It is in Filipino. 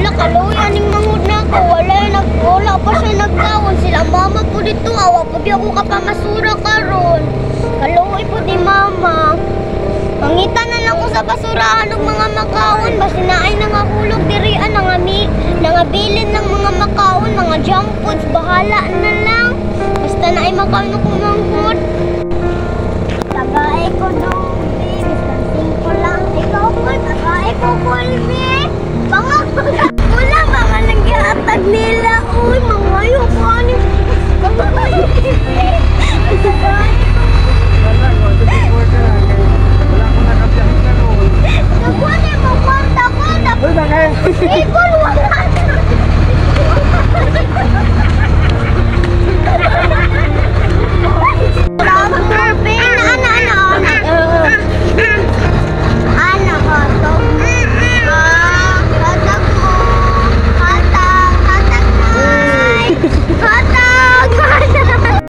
Hala, kaluya ning mangud na ako. Wala pa siya nagkawon. Sila mama po dito. Awa po di ako kapamasura karon. Kaluoy po di mama. Mangita na lang ko sa basurahan ng mga makawon. Basta naay nangahulog dirian, nangabilin ng mga makawon, mga junk foods. Bahala na lang. Basta naay makawon ko mangkod. Tagay ko doon, babe. Basta 5 lang. Ikaw po, tagay ko, Colby.